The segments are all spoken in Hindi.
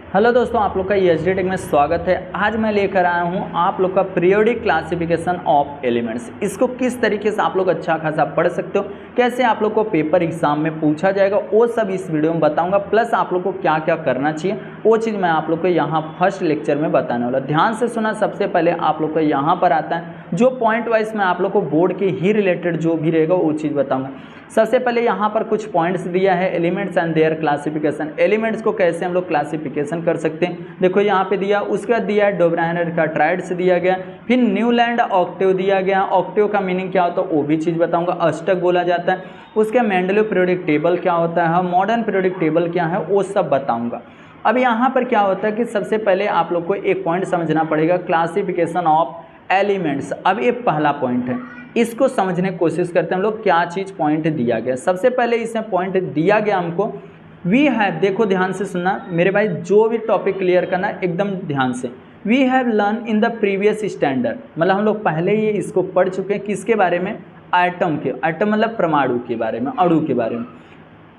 हेलो दोस्तों, आप लोग का ESD टेक में स्वागत है। आज मैं लेकर आया हूं आप लोग का पीरियोडिक क्लासिफिकेशन ऑफ एलिमेंट्स। इसको किस तरीके से आप लोग अच्छा खासा पढ़ सकते हो, कैसे आप लोग को पेपर एग्जाम में पूछा जाएगा, वो सब इस वीडियो में बताऊंगा। प्लस आप लोग को क्या क्या करना चाहिए वो चीज़ मैं आप लोग को यहाँ फर्स्ट लेक्चर में बताने वाला। ध्यान से सुना। सबसे पहले आप लोग को यहाँ पर आता है जो पॉइंट वाइज मैं आप लोग को बोर्ड के ही रिलेटेड जो भी रहेगा वो चीज़ बताऊँगा। सबसे पहले यहाँ पर कुछ पॉइंट्स दिया है, elements and there classification. Elements को कैसे हम लोग क्लासिफिकेशन कर सकते हैं, देखो यहाँ पे दिया। उसके बाद दिया है डोब्राइनर का ट्राइड्स दिया गया, फिर न्यूलैंड ऑक्टेव दिया गया। ऑक्टेव का मीनिंग क्या होता है वो भी चीज़ बताऊंगा, अष्टक बोला जाता है। उसके मेंडलीव पीरियोडिक टेबल क्या होता है, मॉडर्न पीरियोडिक टेबल क्या है, वो सब बताऊँगा। अब यहाँ पर क्या होता है कि सबसे पहले आप लोग को एक पॉइंट समझना पड़ेगा, क्लासिफिकेशन ऑफ एलिमेंट्स। अब ये पहला पॉइंट है, इसको समझने की कोशिश करते हैं हम लोग क्या चीज़ पॉइंट दिया गया। सबसे पहले इसमें पॉइंट दिया गया हमको वी हैव, देखो ध्यान से सुनना मेरे भाई, जो भी टॉपिक क्लियर करना एकदम ध्यान से। We have learn in the previous standard, मतलब हम लोग पहले ही इसको पढ़ चुके हैं। किसके बारे में? एटम के। एटम मतलब परमाणु के बारे में, अणु के बारे में।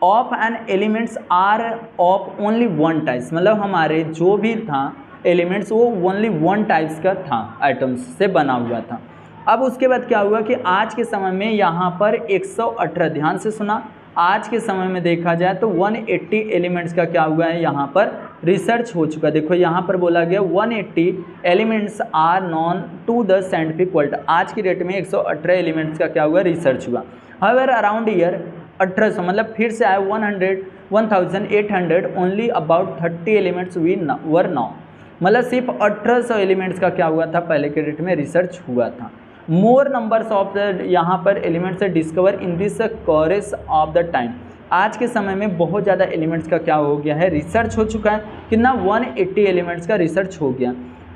Of and elements are of only one types, मतलब हमारे जो भी था एलिमेंट्स वो ओनली वन टाइप्स का था, एटम्स से बना हुआ था। अब उसके बाद क्या हुआ कि आज के समय में यहाँ पर 118, ध्यान से सुना, आज के समय में देखा जाए तो 180 एलिमेंट्स का क्या हुआ है यहाँ पर रिसर्च हो चुका है। देखो यहाँ पर बोला गया 180 elements are known to the scientific world. आज की डेट में 118 एलिमेंट्स का क्या हुआ, रिसर्च हुआ। हाउएवर अराउंड ईयर 1800, मतलब फिर से आया 1800 only about 30 elements were now, मतलब सिर्फ 1800 एलिमेंट्स का क्या हुआ था पहले के डेट में रिसर्च हुआ था। मोर नंबर्स ऑफ द यहाँ पर elements discover in this course of the time. आज के समय में बहुत ज़्यादा एलिमेंट्स का क्या हो गया है, रिसर्च हो चुका है। कितना? 180 एलिमेंट्स का रिसर्च हो गया।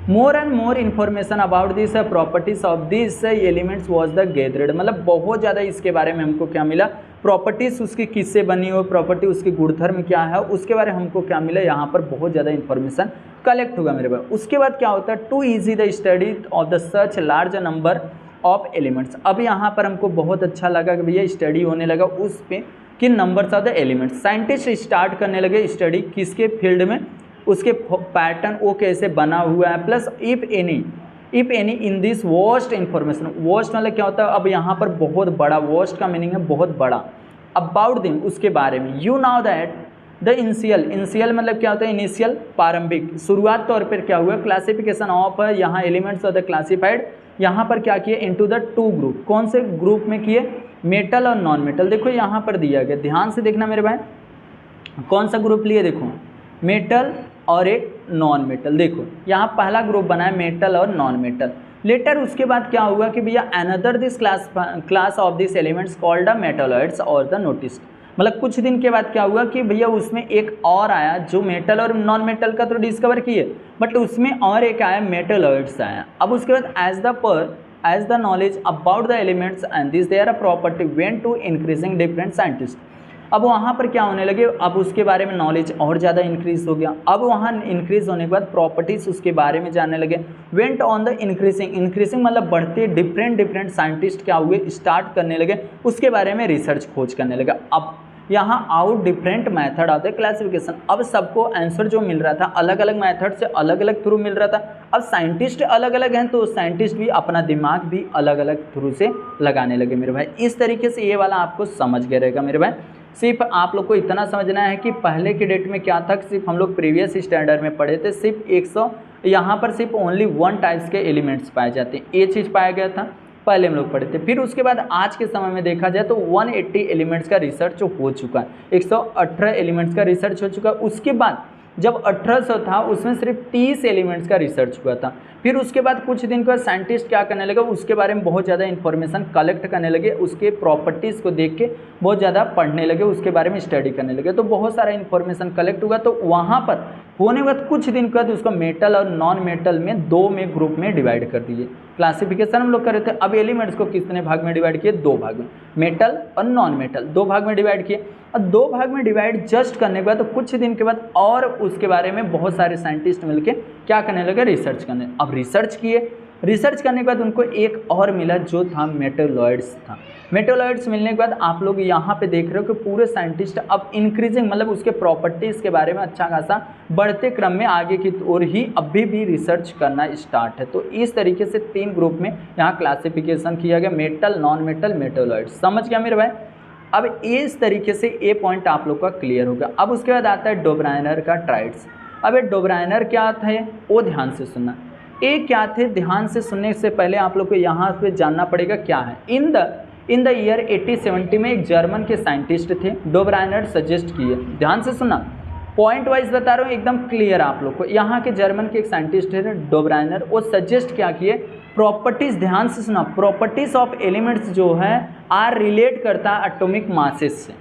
More and more information about this properties of this elements was the gathered, मतलब बहुत ज़्यादा इसके बारे में हमको क्या मिला, प्रॉपर्टीज़ उसकी किससे बनी हो, प्रॉपर्टी उसकी गुणधर्म क्या है, उसके बारे में हमको क्या मिला, यहाँ पर बहुत ज़्यादा इन्फॉर्मेशन कलेक्ट होगा मेरे पास। उसके बाद क्या होता है, to easy the study of the such large number of elements. अब यहाँ पर हमको बहुत अच्छा लगा कि भैया स्टडी होने लगा उस पे कि numbers of the elements. Scientist start करने लगे स्टडी किसके फील्ड में, उसके पैटर्न वो कैसे बना हुआ है, plus if any in this vast information. Vast मतलब क्या होता है, अब यहाँ पर बहुत बड़ा, वॉस्ट का मीनिंग है बहुत बड़ा। अबाउट दिम, उसके बारे में। You now that the initial मतलब क्या होता है, इनिशियल प्रारंभिक, शुरुआत तौर पर क्या हुआ, क्लासिफिकेशन ऑफ यहाँ एलिमेंट्स ऑफ द क्लासिफाइड, यहाँ पर क्या किए, इनटू द टू ग्रुप। कौन से ग्रुप में किए? मेटल और नॉन मेटल। देखो यहाँ पर दिया गया, ध्यान से देखना मेरे भाई, कौन सा ग्रुप लिए, देखो मेटल और एक नॉन मेटल। देखो यहाँ पहला ग्रुप बना है मेटल और नॉन मेटल। लेटर उसके बाद क्या हुआ कि भैया another this class of this elements called the metalloids और द नोटिस्ड, मतलब कुछ दिन के बाद क्या हुआ कि भैया उसमें एक और आया जो मेटल और नॉन मेटल का तो डिस्कवर किए, बट उसमें और एक आया मेटलॉइड्स आया। अब उसके बाद as the knowledge about the elements and this their property went to increasing different scientist. अब वहाँ पर क्या होने लगे, अब उसके बारे में नॉलेज और ज़्यादा इंक्रीज हो गया। अब वहाँ इंक्रीज होने के बाद प्रॉपर्टीज़ उसके बारे में जानने लगे। वेंट ऑन द इंक्रीजिंग मतलब बढ़ते, डिफरेंट साइंटिस्ट क्या हुए, स्टार्ट करने लगे उसके बारे में रिसर्च खोज करने लगे। अब यहाँ out different method of the classification. अब सबको आंसर जो मिल रहा था अलग अलग मेथड से, अलग अलग थ्रू मिल रहा था। अब साइंटिस्ट अलग अलग हैं तो साइंटिस्ट भी अपना दिमाग भी अलग अलग थ्रू से लगाने लगे मेरे भाई। इस तरीके से ये वाला आपको समझ गया रहेगा मेरे भाई। सिर्फ आप लोग को इतना समझना है कि पहले के डेट में क्या था, सिर्फ हम लोग प्रीवियस स्टैंडर्ड में पढ़े थे, सिर्फ 100 यहाँ पर सिर्फ ओनली वन टाइप्स के एलिमेंट्स पाए जाते हैं, ये चीज़ पाया गया था पहले हम लोग पढ़े थे। फिर उसके बाद आज के समय में देखा जाए तो 180 एलिमेंट्स का रिसर्च हो चुका है, 118 एलिमेंट्स का रिसर्च हो चुका है। उसके बाद जब 1800 था उसमें सिर्फ 30 एलिमेंट्स का रिसर्च हुआ था। फिर उसके बाद कुछ दिन का साइंटिस्ट क्या करने लगे, उसके बारे में बहुत ज़्यादा इन्फॉर्मेशन कलेक्ट करने लगे, उसके प्रॉपर्टीज़ को देख के बहुत ज़्यादा पढ़ने लगे, उसके बारे में स्टडी करने लगे, तो बहुत सारा इन्फॉर्मेशन कलेक्ट हुआ। तो वहाँ पर होने के बाद कुछ दिन के बाद उसको मेटल और नॉन मेटल में दो में ग्रुप में डिवाइड कर दिए। क्लासिफिकेशन हम लोग कर रहे थे। अब एलिमेंट्स को कितने भाग में डिवाइड किए, दो भाग में, मेटल और नॉन मेटल, दो भाग में डिवाइड किए। और दो भाग में डिवाइड जस्ट करने के बाद तो कुछ दिन के बाद और उसके बारे में बहुत सारे साइंटिस्ट मिलके क्या करने लगे, रिसर्च करने। अब रिसर्च किए, रिसर्च करने के बाद उनको एक और मिला जो था मेटालॉइड्स था। मेटालॉइड्स मिलने के बाद आप लोग यहाँ पे देख रहे हो कि पूरे साइंटिस्ट अब इंक्रीजिंग मतलब उसके प्रॉपर्टीज़ के बारे में अच्छा खासा बढ़ते क्रम में आगे की ओर ही अभी भी रिसर्च करना स्टार्ट है। तो इस तरीके से 3 ग्रुप में यहाँ क्लासिफिकेशन किया गया, मेटल, नॉन मेटल, मेटालॉइड्स। समझ गया मेरे भाई? अब इस तरीके से ये पॉइंट आप लोग का क्लियर हो गया। अब उसके बाद आता है डोब्राइनर का ट्राइड्स। अब ये डोब्राइनर क्या था वो ध्यान से सुनना। ये क्या थे ध्यान से सुनने से पहले आप लोग को यहाँ पे जानना पड़ेगा क्या है। इन द ईयर 1870 में एक जर्मन के साइंटिस्ट थे, डोब्राइनर सजेस्ट किए। ध्यान से सुनना, पॉइंट वाइज बता रहा हूँ एकदम क्लियर आप लोग को। यहाँ के जर्मन के एक साइंटिस्ट थे डोब्राइनर, वो सजेस्ट क्या किए, प्रॉपर्टीज़, ध्यान से सुना, प्रॉपर्टीज़ ऑफ एलिमेंट्स जो है आर रिलेट करता है एटॉमिक मासेस से।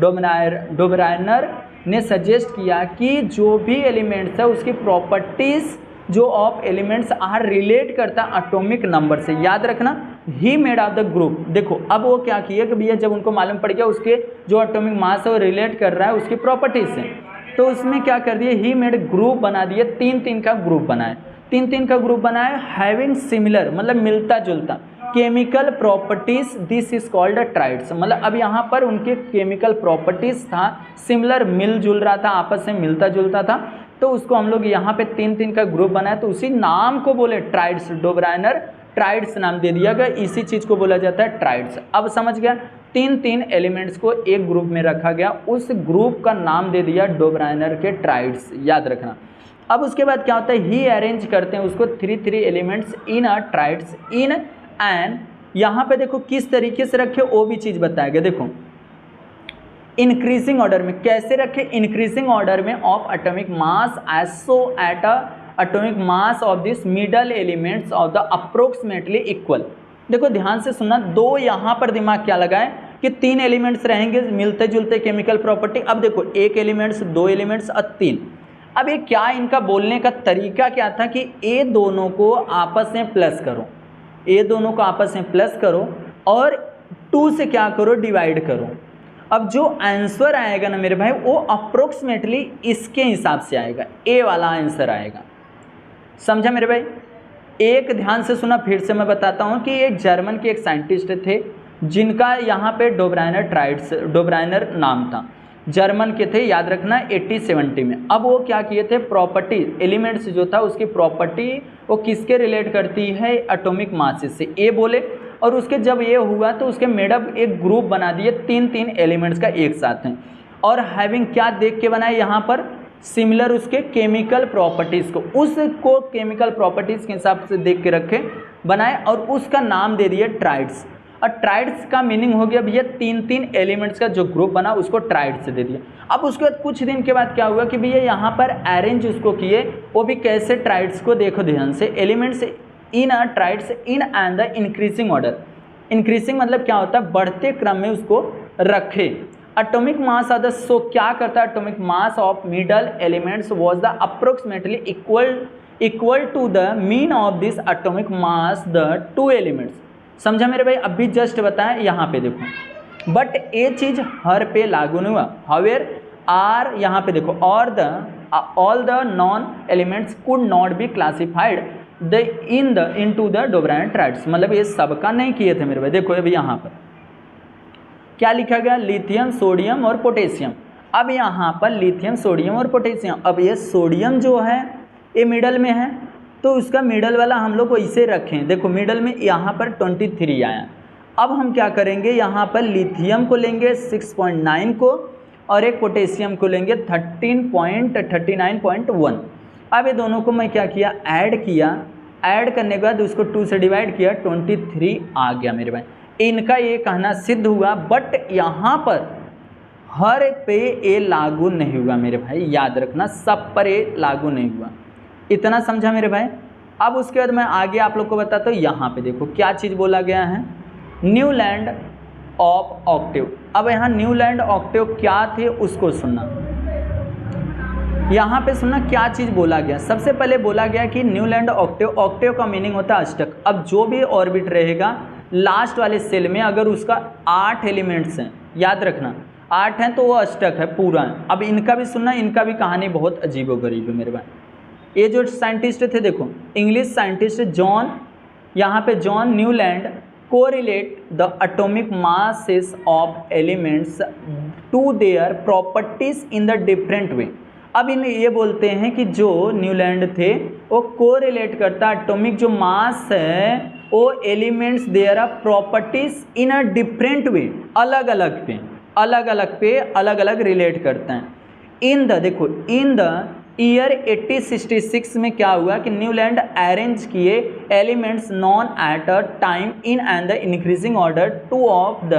डोब्राइनर ने सजेस्ट किया कि जो भी एलिमेंट्स है उसकी प्रॉपर्टीज़ जो ऑफ एलिमेंट्स आर रिलेट करता है एटॉमिक नंबर से। याद रखना, he made of the group. देखो अब वो क्या किया कि भैया जब उनको मालूम पड़ गया उसके जो एटॉमिक मास है वो रिलेट कर रहा है उसकी प्रॉपर्टीज से, तो उसमें क्या कर दिया, ही मेड ग्रुप बना दिए, 3-3 का ग्रुप बनाए। 3-3 का ग्रुप बनाए हैविंग सिमिलर मतलब मिलता जुलता chemical properties, this is called a triads. मतलब अब यहाँ पर उनके केमिकल प्रॉपर्टीज था सिमिलर, मिलजुल रहा था, आपस में मिलता जुलता था, तो उसको हम लोग यहाँ पे 3-3 का ग्रुप बनाया, तो उसी नाम को बोले ट्राइड्स। डोब्राइनर ट्राइड्स नाम दे दिया गया, इसी चीज़ को बोला जाता है ट्राइड्स। अब समझ गया, 3-3 एलिमेंट्स को एक ग्रुप में रखा गया, उस ग्रुप का नाम दे दिया डोब्राइनर के ट्राइड्स। याद रखना। अब उसके बाद क्या होता है, ही अरेंज करते हैं उसको 3-3 elements in a triads in and, यहाँ पे देखो किस तरीके से रखे वो भी चीज़ बताएगा। देखो इंक्रीजिंग ऑर्डर में कैसे रखे, इंक्रीजिंग ऑर्डर में of atomic mass as so at atomic mass of this middle elements of the approximately equal. देखो ध्यान से सुनना, दो यहाँ पर दिमाग क्या लगाए कि 3 एलिमेंट्स रहेंगे मिलते जुलते केमिकल प्रॉपर्टी। अब देखो 1 एलिमेंट्स, 2 एलिमेंट्स और 3। अब ये क्या इनका बोलने का तरीका क्या था कि ये दोनों को आपस में प्लस करो, ये दोनों को आपस में प्लस करो और 2 से क्या करो, डिवाइड करो। अब जो आंसर आएगा ना मेरे भाई वो अप्रोक्सीमेटली इसके हिसाब से आएगा, ए वाला आंसर आएगा। समझा मेरे भाई? एक ध्यान से सुना, फिर से मैं बताता हूँ कि एक जर्मन के एक साइंटिस्ट थे जिनका यहाँ पे डोब्राइनर नाम था, जर्मन के थे, याद रखना 1870 में। अब वो क्या किए थे, प्रॉपर्टी एलिमेंट्स जो था उसकी प्रॉपर्टी वो किसके रिलेट करती है, एटॉमिक मासेस से, ए बोले। और उसके जब ये हुआ तो उसके मेडअप एक ग्रुप बना दिए 3-3 एलिमेंट्स का एक साथ हैं, और हैविंग क्या देख के बनाए यहाँ पर, सिमिलर उसके केमिकल प्रॉपर्टीज़ को, उसको केमिकल प्रॉपर्टीज़ के हिसाब से देख के रखे बनाए और उसका नाम दे दिए ट्राइड्स। और ट्राइड्स का मीनिंग हो गया भैया 3-3 एलिमेंट्स का जो ग्रुप बना उसको ट्राइड्स दे दिया। अब उसके बाद कुछ दिन के बाद क्या हुआ कि भैया यहाँ पर अरेंज उसको किए, वो भी कैसे, ट्राइड्स को देखो ध्यान से, elements in a triads in and the increasing order. Increasing मतलब क्या होता है, बढ़ते क्रम में उसको रखे। एटॉमिक मास ऑफ द, सो क्या करता है, atomic mass of middle elements was the approximately equal to the mean of this atomic mass the 2 elements. समझा मेरे भाई? अभी जस्ट बताएं, यहाँ पे देखो, बट ये चीज़ हर पे लागू नहीं हुआ। हावेयर आर, यहाँ पे देखो, और all the known elements could not be classified into the Döbereiner triads. मतलब ये सबका नहीं किए थे मेरे भाई। देखो अभी यहाँ पर क्या लिखा गया, लिथियम, सोडियम और पोटेशियम। अब यहाँ पर लिथियम, सोडियम और पोटेशियम, अब ये सोडियम जो है ये मिडल में है, तो उसका मिडल वाला हम लोग को इसे रखें। देखो मिडल में यहाँ पर 23 आया। अब हम क्या करेंगे, यहाँ पर लिथियम को लेंगे 6.9 को और एक पोटेशियम को लेंगे 39.1। अब ये दोनों को मैं क्या किया, ऐड किया, ऐड करने के बाद उसको 2 से डिवाइड किया, 23 आ गया मेरे भाई। इनका ये कहना सिद्ध हुआ, बट यहाँ पर हर पे ये लागू नहीं हुआ मेरे भाई, याद रखना, सब पर ये लागू नहीं हुआ। इतना समझा मेरे भाई? अब उसके बाद मैं आगे आप लोग को बताता हूँ। यहाँ पे देखो क्या चीज़ बोला गया है, न्यू लैंड ऑफ ऑक्टेव। अब यहाँ न्यू लैंड ऑक्टेव क्या थे उसको सुनना, यहाँ पे सुनना क्या चीज़ बोला गया। सबसे पहले बोला गया कि न्यू लैंड ऑक्टेव, ऑक्टेव का मीनिंग होता है अष्टक। अब जो भी ऑर्बिट रहेगा लास्ट वाले सेल में अगर उसका 8 एलिमेंट्स हैं, याद रखना 8 हैं, तो वो अष्टक है पूरा है। अब इनका भी सुनना, इनका भी कहानी बहुत अजीबोगरीब है मेरे भाई। ये जो साइंटिस्ट थे देखो, इंग्लिश साइंटिस्ट जॉन, यहाँ पे John Newland correlate the atomic masses of elements to their properties in the different way. अब इन ये बोलते हैं कि जो न्यूलैंड थे वो कोरिलेट करता एटॉमिक जो मास है वो elements their are properties in a different way, अलग अलग पे अलग अलग रिलेट करते हैं। इन द देखो इन द ईयर 1866 में क्या हुआ कि न्यूलैंड अरेंज किए elements non at a time in and the increasing order two of the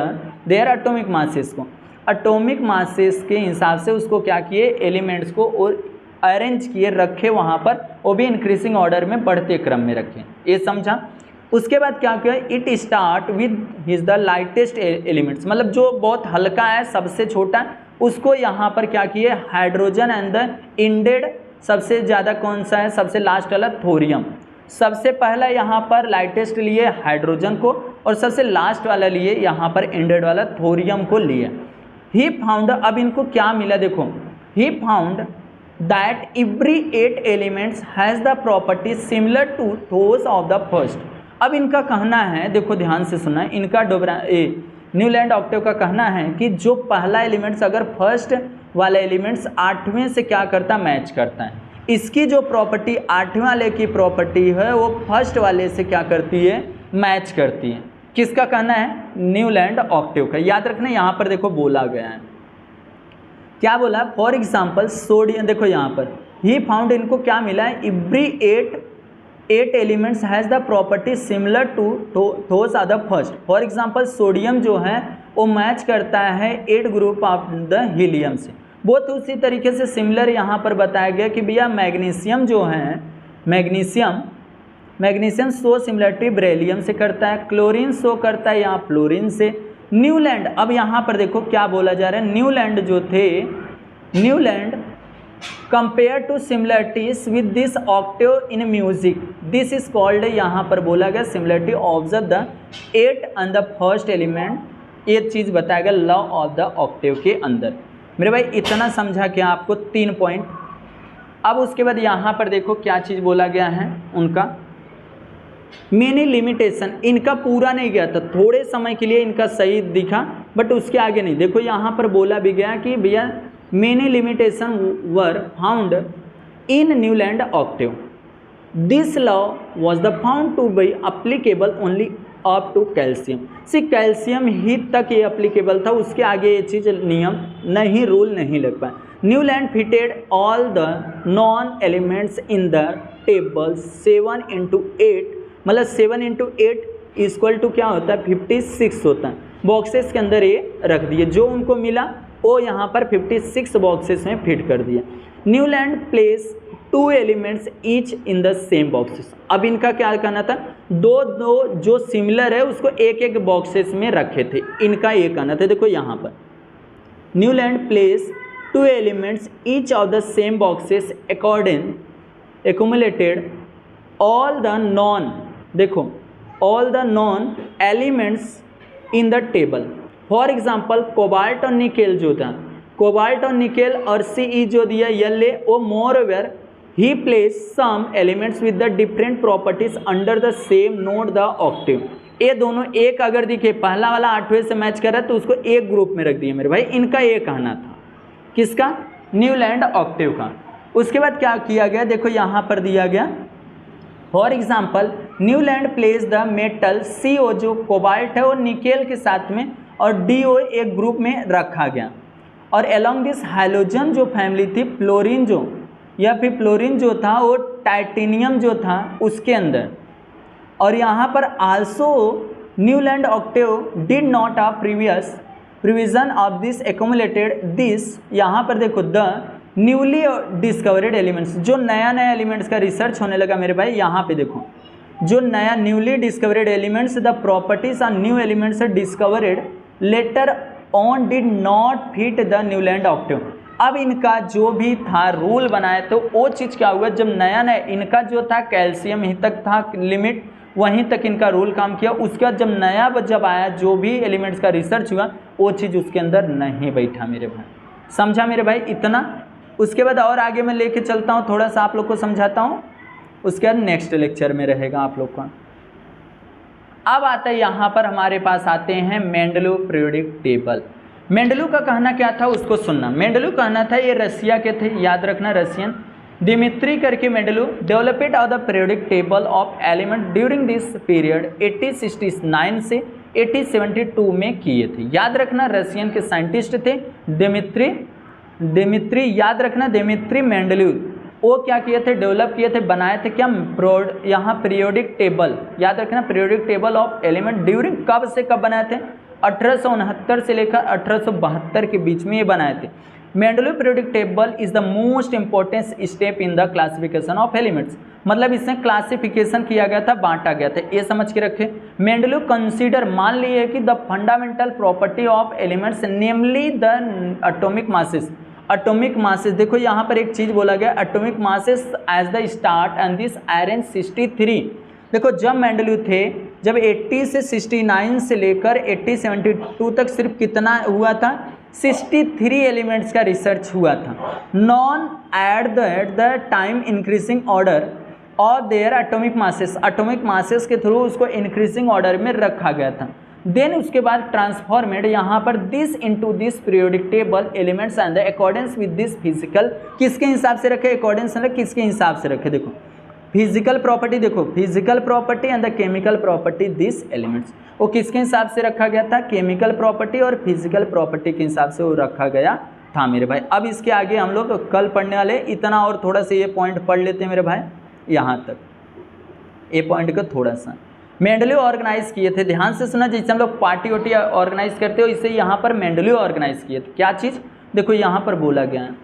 there atomic masses को, एटॉमिक मासेस के हिसाब से उसको क्या किए एलिमेंट्स को और अरेंज किए रखे वहाँ पर, वो भी इंक्रीजिंग ऑर्डर में बढ़ते क्रम में रखे, ये समझा। उसके बाद क्या किया, it start with his the lightest elements, मतलब जो बहुत हल्का है सबसे छोटा उसको यहाँ पर क्या किए हाइड्रोजन एंड द इंडेड, सबसे ज़्यादा कौन सा है सबसे लास्ट वाला थोरियम, सबसे पहला यहाँ पर लाइटेस्ट लिए हाइड्रोजन को और सबसे लास्ट वाला लिए यहाँ पर इंडेड वाला थोरियम को लिए। ही फाउंड, अब इनको क्या मिला देखो, he found that every 8 elements has the property similar to those of the first. अब इनका कहना है, देखो ध्यान से सुना, इनका न्यूलैंड ऑक्टेव का कहना है कि जो पहला एलिमेंट्स अगर फर्स्ट वाला एलिमेंट्स 8वें से क्या करता मैच करता है, इसकी जो प्रॉपर्टी 8वें वाले की प्रॉपर्टी है वो फर्स्ट वाले से क्या करती है मैच करती है। किसका कहना है, न्यूलैंड ऑक्टेव का। याद रखना यहाँ पर देखो बोला गया है, क्या बोला, फॉर एग्जाम्पल सोडियम, देखो यहाँ पर ही फाउंड, इनको क्या मिला है, every 8 elements has the property similar to those are the first. For example sodium जो है वो मैच करता है 8 ग्रुप ऑफ द हीलियम से। बहुत उसी तरीके से सिमिलर यहाँ पर बताया गया कि भैया मैग्नीशियम जो है, मैग्नीशियम शो सिमिलरिटी बेरिलियम से करता है, क्लोरीन शो करता है यहाँ फ्लोरीन से। न्यूलैंड, अब यहाँ पर देखो क्या बोला जा रहा है, न्यूलैंड जो थे, Newland compare to similarities with this octave in music, this is called, यहाँ पर बोला गया similarity observe the 8 and the first element, ये चीज़ बताया गया लॉ ऑफ द ऑक्टेव के अंदर। मेरे भाई इतना समझा क्या आपको, 3 पॉइंट। अब उसके बाद यहाँ पर देखो क्या चीज़ बोला गया है उनका, मेनी लिमिटेशन, इनका पूरा नहीं गया था, थोड़े समय के लिए इनका सही दिखा बट उसके आगे नहीं। देखो यहाँ पर बोला भी गया कि भैया many limitation were found in Newland octave, this law was the found to be applicable only up to calcium. Calcium ही तक ये अप्लीकेबल था, उसके आगे ये चीज़ नियम नहीं, रूल नहीं लग पाया। Newland fitted all the known elements in the table 7 into 8, मतलब 7 into 8 इक्वल टू क्या होता है 56 होता है, बॉक्सेस के अंदर ये रख दिए, जो उनको मिला वो यहाँ पर 56 बॉक्सेस में फिट कर दिया। Newland place 2 elements each in the same boxes, अब इनका क्या कहना था, दो जो सिमिलर है उसको एक बॉक्सेस में रखे थे, इनका ये कहना था। देखो यहाँ पर Newland place 2 elements each of the same boxes according accumulated all the non, देखो all the non elements in the table। For example cobalt और निकेल जो था, कोबाल्ट और निकेल और Ce जो दिया ये वो moreover he place some elements with the different properties under the same node the octave. ये दोनों एक अगर दिखे, पहला वाला 8वें से मैच कर रहा है तो उसको एक ग्रुप में रख दिया मेरे भाई, इनका ये कहना था, किसका, न्यूलैंड ऑक्टेव का। उसके बाद क्या किया गया, देखो यहाँ पर दिया गया, for example Newland place the metal CO जो कोबाल्ट है वो निकेल के साथ में और DO एक ग्रुप में रखा गया, और अलोंग दिस हैलोजन जो फैमिली थी, फ्लोरीन जो या फिर फ्लोरीन जो था वो टाइटेनियम जो था उसके अंदर। और यहाँ पर also Newland octave did not a previous provision of this accumulated this, यहाँ पर देखो द न्यूली डिस्कवरेड एलिमेंट्स, जो नया एलिमेंट्स का रिसर्च होने लगा मेरे भाई, यहाँ पे देखो जो नया newly discovered elements the properties on new elements discovered later on did not fit the Newland octave. अब इनका जो भी था रूल बनाए तो वो चीज़ क्या हुआ, जब नया इनका जो था कैल्शियम ही तक था लिमिट, वहीं तक इनका रूल काम किया। उसके बाद जब नया जब आया जो भी एलिमेंट्स का रिसर्च हुआ वो चीज़ उसके अंदर नहीं बैठा मेरे भाई, समझा मेरे भाई इतना। उसके बाद और आगे मैं लेके चलता हूँ, थोड़ा सा आप लोग को समझाता हूँ, उसके बाद नेक्स्ट लेक्चर में रहेगा आप लोग का। अब आता है यहाँ पर हमारे पास आते हैं मेंडलीव पीरियोडिक टेबल। मेंडलीव का कहना क्या था उसको सुनना। मेंडलीव कहना था, ये रसिया के थे, याद रखना रसियन, दिमित्री करके Mendeleev developed of the periodic table of element during this period 1869 से 1872 में किए थे। याद रखना रसियन के साइंटिस्ट थे दिमित्री, याद रखना दिमित्री मेंडलीव। वो क्या किए थे, डेवलप किए थे, बनाए थे क्या, यहाँ पीरियोडिक टेबल, याद रखना periodic table of element during, कब से कब बनाए थे, 1869 से लेकर 1872 के बीच में ये बनाए थे। Mendeleev periodic table is the most important step in the classification of elements, मतलब इसमें क्लासिफिकेशन किया गया था, बांटा गया था, ये समझ के रखे। मेंडलीव कंसीडर, मान लिए कि the fundamental property of elements namely the atomic masses, atomic masses, देखो यहाँ पर एक चीज़ बोला गया, atomic masses as the start and this arrange 63। देखो जब मेंडलीव थे, जब 80 से 69 से लेकर 1872 तक सिर्फ कितना हुआ था, 63 एलिमेंट्स का रिसर्च हुआ था। Non at the time increasing order of their atomic masses के थ्रू उसको इंक्रीजिंग ऑर्डर में रखा गया था। देन उसके बाद ट्रांसफॉर्मेड यहाँ पर this into this periodic table elements and the accordance with this physical, किसके हिसाब से रखे, अकॉर्डेंस मतलब किसके हिसाब से रखे, देखो फिजिकल प्रॉपर्टी, देखो physical property and the chemical property this elements, वो किसके हिसाब से रखा गया था, केमिकल प्रॉपर्टी और फिजिकल प्रॉपर्टी के हिसाब से वो रखा गया था मेरे भाई। अब इसके आगे हम लोग कल पढ़ने वाले, इतना और थोड़ा सा ये पॉइंट पढ़ लेते हैं मेरे भाई, यहाँ तक ये पॉइंट का थोड़ा सा। मेंडलीव ऑर्गेनाइज किए थे, ध्यान से सुना, जैसे हम लोग पार्टी वार्टी ऑर्गेनाइज करते हो, इससे यहाँ पर मेंडलीव ऑर्गेनाइज किए थे। क्या चीज़, देखो यहाँ पर बोला गया है,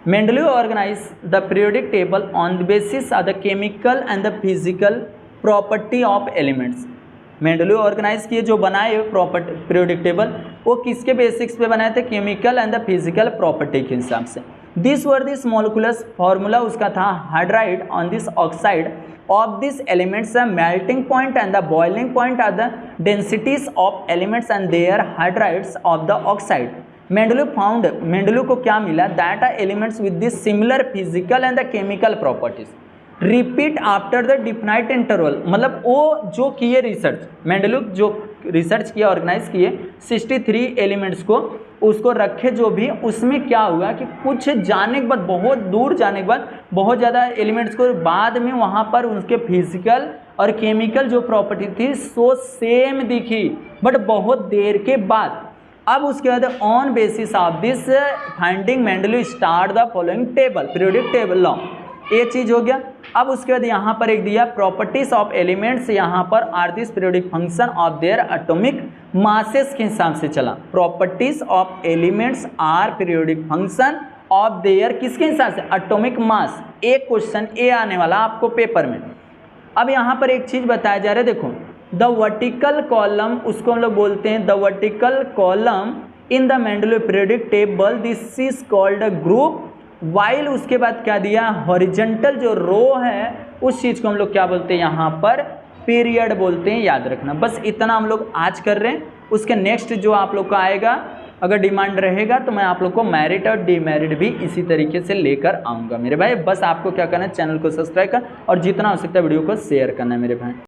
Mendeleev organise the periodic table on the basis of the chemical and the physical property of elements. Mendeleev organise किए, जो बनाए प्रॉपर्टी पीरियोडिक टेबल, वो किसके बेसिक्स पे बनाए थे, chemical and the physical property के हिसाब से। This were this molecules formula उसका था, hydride on this oxide of these elements, the melting point and the boiling point are the densities of elements and their hydrides of the oxide. Mendeleev found, Mendeleev को क्या मिला, that are elements with this similar physical and the chemical properties repeat after the definite interval, मतलब वो जो किए रिसर्च, मेंडलीव जो रिसर्च किया, ऑर्गेनाइज किए 63 एलिमेंट्स को, उसको रखे जो भी, उसमें क्या हुआ कि कुछ जाने के बाद, बहुत दूर जाने के बाद, बहुत ज़्यादा एलिमेंट्स को बाद में वहाँ पर उनके फिजिकल और केमिकल जो प्रॉपर्टी थी सो सेम दिखी, बट बहुत देर के बाद। अब उसके बाद on basis of this finding Mendeleev start the following table, periodic table law, ये चीज़ हो गया। अब उसके बाद यहाँ पर एक दिया प्रॉपर्टीज ऑफ एलिमेंट्स, यहाँ पर are this periodic function of their atomic masses के हिसाब से चला। Properties of elements are periodic function of their, किसके हिसाब से, एटॉमिक मास। एक क्वेश्चन ये आने वाला आपको पेपर में। अब यहाँ पर एक चीज़ बताया जा रहा है, देखो द वर्टिकल कॉलम, उसको हम लोग बोलते हैं the vertical column in the Mendeleev periodic table, this is called a group, while उसके बाद क्या दिया, हॉरिजॉन्टल जो रो है उस चीज़ को हम लोग क्या बोलते हैं, यहाँ पर पीरियड बोलते हैं, याद रखना। बस इतना हम लोग आज कर रहे हैं। उसके नेक्स्ट जो आप लोग का आएगा, अगर डिमांड रहेगा तो मैं आप लोग को मेरिट और डीमेरिट भी इसी तरीके से लेकर आऊँगा मेरे भाई। बस आपको क्या करना है, चैनल को सब्सक्राइब कर और जितना हो सकता है वीडियो को शेयर करना है मेरे भाई।